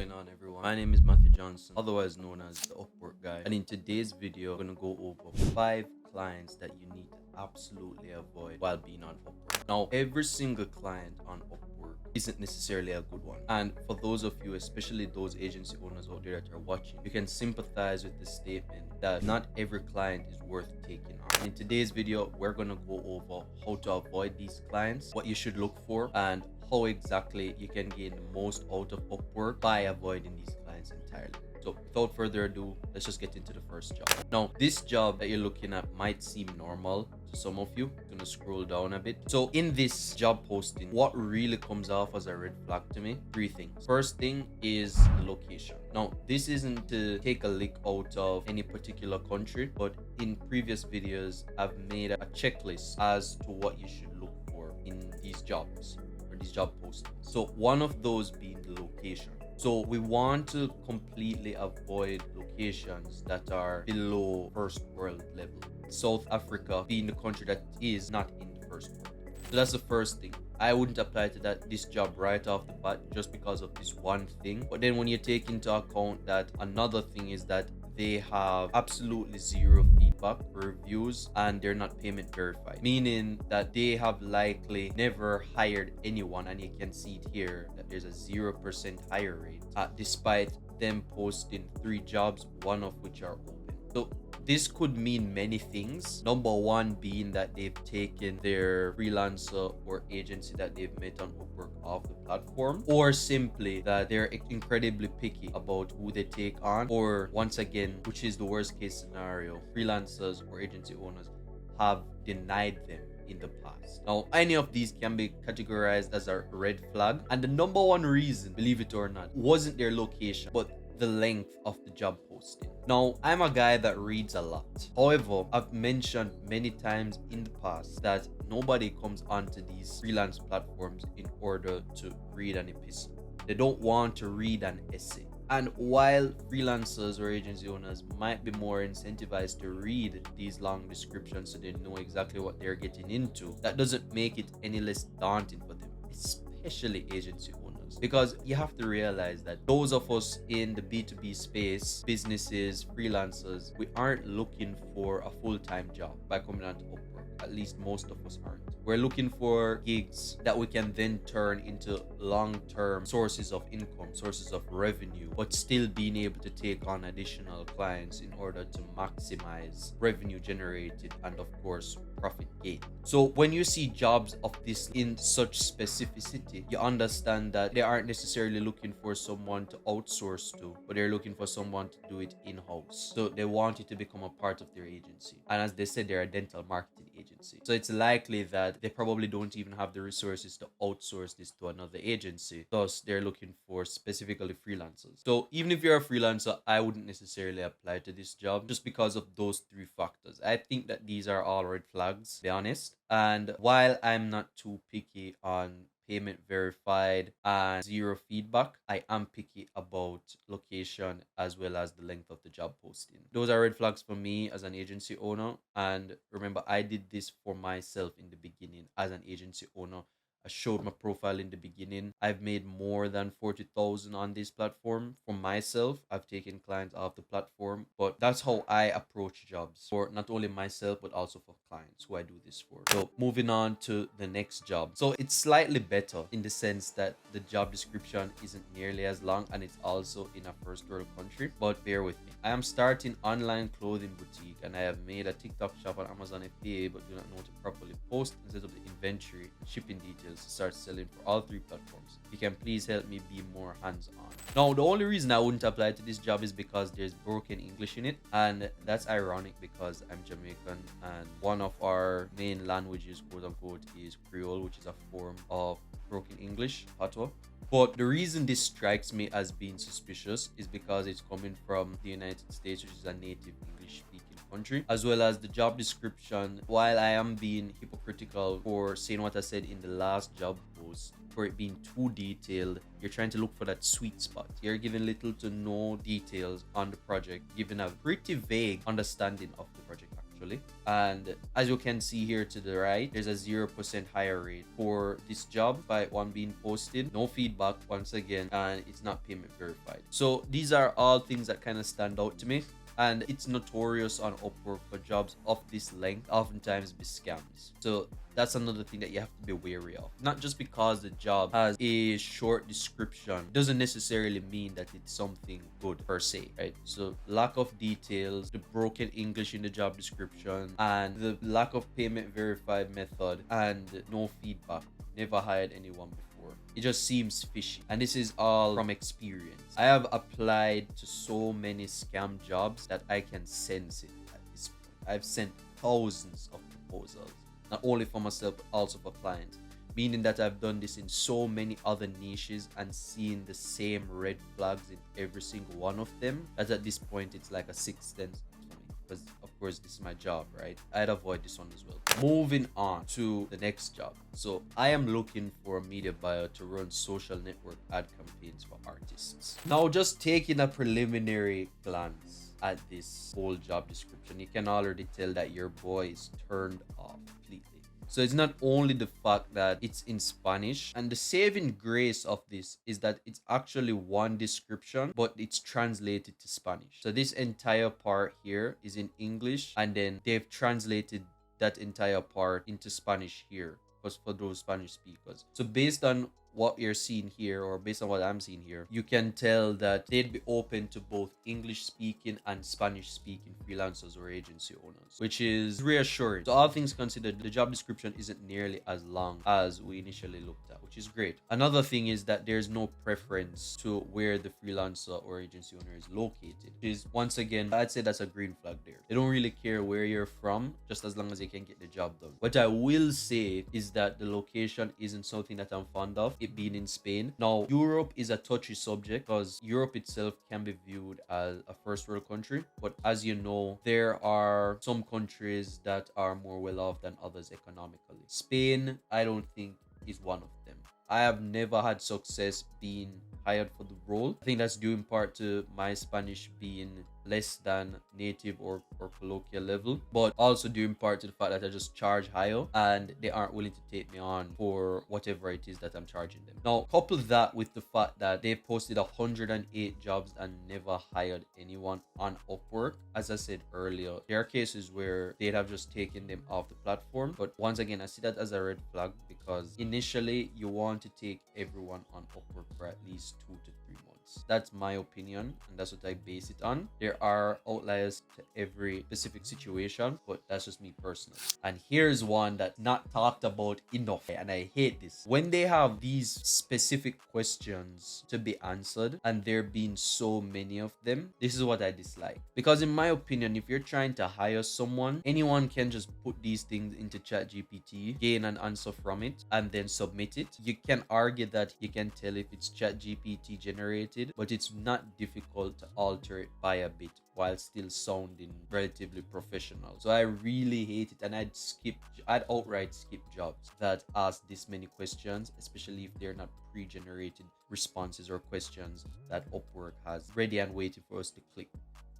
going on, everyone? My name is Matthew Johnson, otherwise known as the Upwork guy, and in today's video I'm going to go over 5 clients that you need to absolutely avoid while being on Upwork. Now, every single client on Upwork isn't necessarily a good one, and for those of you, especially those agency owners out there that are watching, you can sympathize with the statement that not every client is worth taking on. In today's video, we're going to go over how to avoid these clients, what you should look for, and how exactly you can gain the most out of Upwork by avoiding these clients entirely. So without further ado, let's just get into the first job. Now, this job that you're looking at might seem normal to some of you. I'm gonna scroll down a bit. So in this job posting, what really comes off as a red flag to me? 3 things. First thing is the location. Now, this isn't to take a lick out of any particular country, but in previous videos, I've made a checklist as to what you should look for in these jobs, these job postings. So one of those being the location. So we want to completely avoid locations that are below first world level. South Africa being the country that is not in the first world. So that's the first thing. I wouldn't apply to this job right off the bat just because of this one thing. But then when you take into account that another thing is that they have absolutely zero feedback reviews and they're not payment verified, meaning that they have likely never hired anyone, and you can see it here that there's a 0% hire rate despite them posting 3 jobs, one of which are open. So this could mean many things. Number one being that they've taken their freelancer or agency that they've met on Upwork off the platform, or simply that they're incredibly picky about who they take on, or once again, which is the worst case scenario, freelancers or agency owners have denied them in the past. Now, any of these can be categorized as a red flag, and the number one reason, believe it or not, wasn't their location, but the length of the job posting. Now, I'm a guy that reads a lot. However, I've mentioned many times in the past that nobody comes onto these freelance platforms in order to read an epistle. They don't want to read an essay. And while freelancers or agency owners might be more incentivized to read these long descriptions so they know exactly what they're getting into, that doesn't make it any less daunting for them, especially agency owners. Because you have to realize that those of us in the B2B space, businesses, freelancers, we aren't looking for a full-time job by coming onto Upwork. At least most of us aren't. We're looking for gigs that we can then turn into long-term sources of income, sources of revenue, but still being able to take on additional clients in order to maximize revenue generated and, of course, profit gain. So when you see jobs of this in such specificity, you understand that they aren't necessarily looking for someone to outsource to, but they're looking for someone to do it in-house. So they want you to become a part of their agency. And as they said, they're a dental marketing agency. So it's likely that they probably don't even have the resources to outsource this to another agency. Thus, they're looking for specifically freelancers. So even if you're a freelancer, I wouldn't necessarily apply to this job just because of those 3 factors. I think that these are all red flags, to be honest. And while I'm not too picky on payment verified and 0 feedback, I am picky about location as well as the length of the job posting. Those are red flags for me as an agency owner. And remember, I did this for myself in the beginning as an agency owner. I showed my profile in the beginning. I've made more than 40,000 on this platform for myself. I've taken clients off the platform, but that's how I approach jobs for not only myself, but also for clients who I do this for. So moving on to the next job. So it's slightly better in the sense that the job description isn't nearly as long and it's also in a first world country, but bear with me. I am starting online clothing boutique and I have made a TikTok shop on Amazon FBA, but do not know how to properly post and set up the inventory and shipping details to start selling for all 3 platforms. You can please help me be more hands-on. Now, the only reason I wouldn't apply to this job is because there's broken English in it, and that's ironic because I'm Jamaican and one of our main languages, quote unquote, is Creole, which is a form of broken English, patois. But the reason this strikes me as being suspicious is because it's coming from the United States, which is a native English-speaking country, as well as the job description. While I am being hypocritical for saying what I said in the last job post, for it being too detailed, you're trying to look for that sweet spot. You're giving little to no details on the project, giving a pretty vague understanding of the project actually. actually. And as you can see here to the right, there's a 0% hire rate for this job by one being posted. No feedback once again, and it's not payment verified. So these are all things that kind of stand out to me. And it's notorious on Upwork for jobs of this length oftentimes be scams. So that's another thing that you have to be wary of. Not just because the job has a short description doesn't necessarily mean that it's something good per se, right? So lack of details, the broken English in the job description, and the lack of payment verified method, and no feedback. Never hired anyone before. It just seems fishy, and this is all from experience. I have applied to so many scam jobs that I can sense it at this point. I've sent thousands of proposals, not only for myself but also for clients, meaning that I've done this in so many other niches and seen the same red flags in every single one of them, that at this point it's like a sixth sense for me, because of course this is my job, right? I'd avoid this one as well. Moving on to the next job. So I am looking for a media buyer to run social network ad campaigns for artists. Now, just taking a preliminary glance at this whole job description, you can already tell that your boy is turned off completely. So it's not only the fact that it's in Spanish, and the saving grace of this is that it's actually one description, but it's translated to Spanish. So this entire part here is in English, and then they've translated that entire part into Spanish here, because for those Spanish speakers. So based on what you're seeing here, or based on what I'm seeing here, you can tell that they'd be open to both English speaking and Spanish speaking freelancers or agency owners, which is reassuring. So all things considered, the job description isn't nearly as long as we initially looked at, which is great. Another thing is that there's no preference to where the freelancer or agency owner is located, which is, once again, I'd say that's a green flag there. They don't really care where you're from, just as long as they can get the job done. What I will say is that the location isn't something that I'm fond of, it being in Spain. Now, Europe is a touchy subject because Europe itself can be viewed as a first world country, but as you know, there are some countries that are more well off than others economically. Spain, I don't think, is one of them. I have never had success being hired for the role. I think that's due in part to my Spanish being less than native or colloquial level, but also due in part to the fact that I just charge higher and they aren't willing to take me on for whatever it is that I'm charging them. Now, couple that with the fact that they posted 108 jobs and never hired anyone on Upwork. As I said earlier, there are cases where they'd have just taken them off the platform, but once again, I see that as a red flag, because initially you want to take everyone on Upwork for at least 2 to 3 months. That's my opinion, and that's what I base it on. There are outliers to every specific situation, but that's just me personally. And here's one that's not talked about enough, and I hate this. When they have these specific questions to be answered, and there being so many of them, this is what I dislike. Because in my opinion, if you're trying to hire someone, anyone can just put these things into ChatGPT, gain an answer from it, and then submit it. You can argue that you can tell if it's ChatGPT generated, but it's not difficult to alter it by a bit while still sounding relatively professional. So I really hate it, and I'd outright skip jobs that ask this many questions, especially if they're not pre-generated responses or questions that Upwork has ready and waiting for us to click.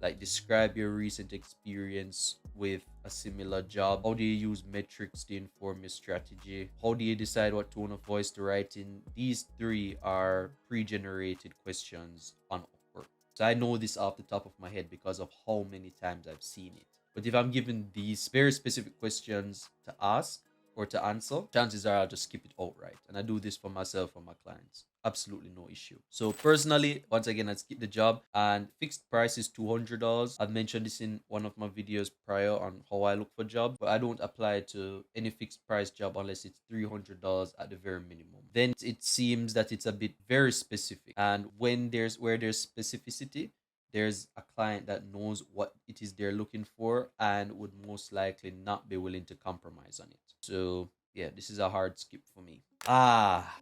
Like, describe your recent experience with a similar job. How do you use metrics to inform your strategy? How do you decide what tone of voice to write in? These 3 are pre-generated questions on Upwork. So I know this off the top of my head because of how many times I've seen it. But if I'm given these very specific questions to ask or to answer, chances are I'll just skip it outright. And I do this for myself and my clients. Absolutely no issue. So personally, once again, I'd skip the job, and fixed price is $200. I've mentioned this in one of my videos prior on how I look for jobs, but I don't apply to any fixed price job unless it's $300 at the very minimum. Then it seems that it's a bit very specific, and where there's specificity, there's a client that knows what it is they're looking for and would most likely not be willing to compromise on it. So yeah, this is a hard skip for me.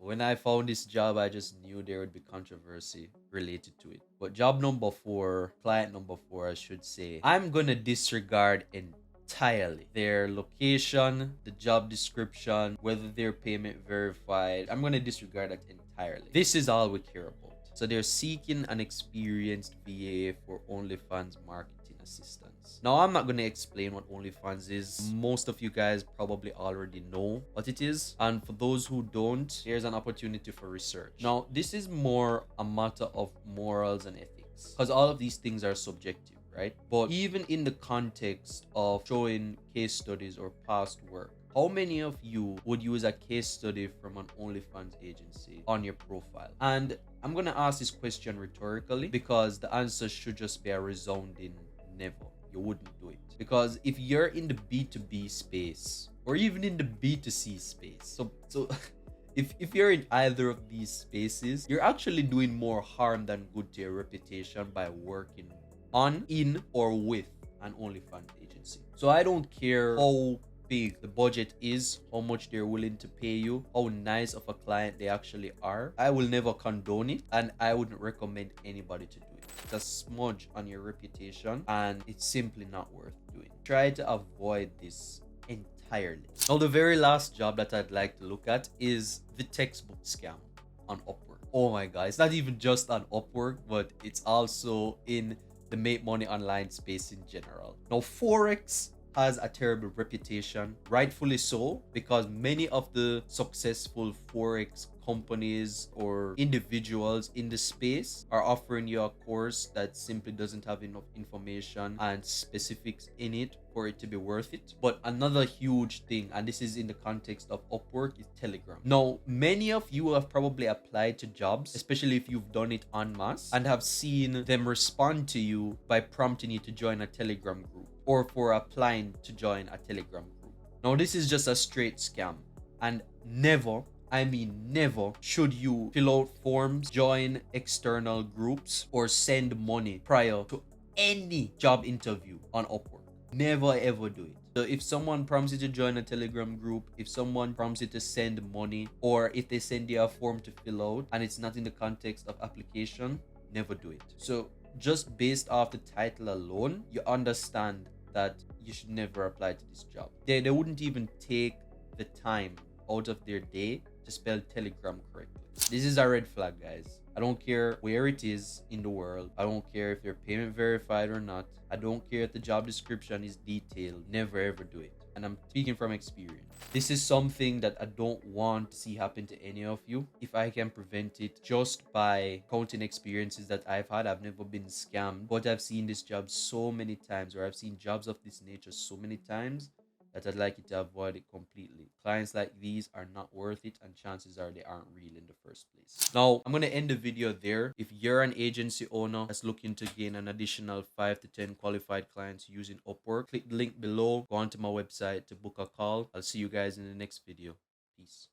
When I found this job, I just knew there would be controversy related to it. But job number 4, client number 4, I should say, I'm gonna disregard entirely their location, the job description, whether their payment verified. I'm gonna disregard that entirely. This is all we care about. So they're seeking an experienced VA for OnlyFans marketing assistance. Now, I'm not going to explain what OnlyFans is. Most of you guys probably already know what it is. And for those who don't, here's an opportunity for research. Now, this is more a matter of morals and ethics, because all of these things are subjective, right? But even in the context of showing case studies or past work, how many of you would use a case study from an OnlyFans agency on your profile? And I'm going to ask this question rhetorically, because the answer should just be a resounding never. You wouldn't do it. Because if you're in the B2B space or even in the B2C space, so if you're in either of these spaces, you're actually doing more harm than good to your reputation by working on, in, or with an OnlyFans agency. So I don't care how big the budget is, how much they're willing to pay you, how nice of a client they actually are. I will never condone it, and I wouldn't recommend anybody to do it. It's a smudge on your reputation, and it's simply not worth doing. Try to avoid this entirely. Now, the very last job that I'd like to look at is the textbook scam on Upwork. Oh my god, it's not even just on Upwork, but it's also in the make money online space in general. Now, Forex has a terrible reputation, rightfully so, because many of the successful Forex companies or individuals in the space are offering you a course that simply doesn't have enough information and specifics in it for it to be worth it. But another huge thing, and this is in the context of Upwork, is Telegram. Now, many of you have probably applied to jobs, especially if you've done it en masse, and have seen them respond to you by prompting you to join a Telegram group, or for applying to join a Telegram group. Now, this is just a straight scam, and never, I mean never, should you fill out forms, join external groups, or send money prior to any job interview on Upwork. Never ever do it. So if someone prompts you to join a Telegram group, if someone prompts you to send money, or if they send you a form to fill out and it's not in the context of application, never do it. So just based off the title alone, you understand that you should never apply to this job. They wouldn't even take the time out of their day to spell Telegram correctly. This is a red flag, guys. I don't care where it is in the world. I don't care if they're payment verified or not. I don't care if the job description is detailed. Never ever do it. And I'm speaking from experience. This is something that I don't want to see happen to any of you. If I can prevent it just by counting experiences that I've had, I've never been scammed, but I've seen this job so many times, or I've seen jobs of this nature so many times, that I'd like you to avoid it completely. Clients like these are not worth it, and chances are they aren't real in the first place. Now, I'm going to end the video there. If you're an agency owner that's looking to gain an additional 5 to 10 qualified clients using Upwork, click the link below, go onto my website to book a call. I'll see you guys in the next video. Peace.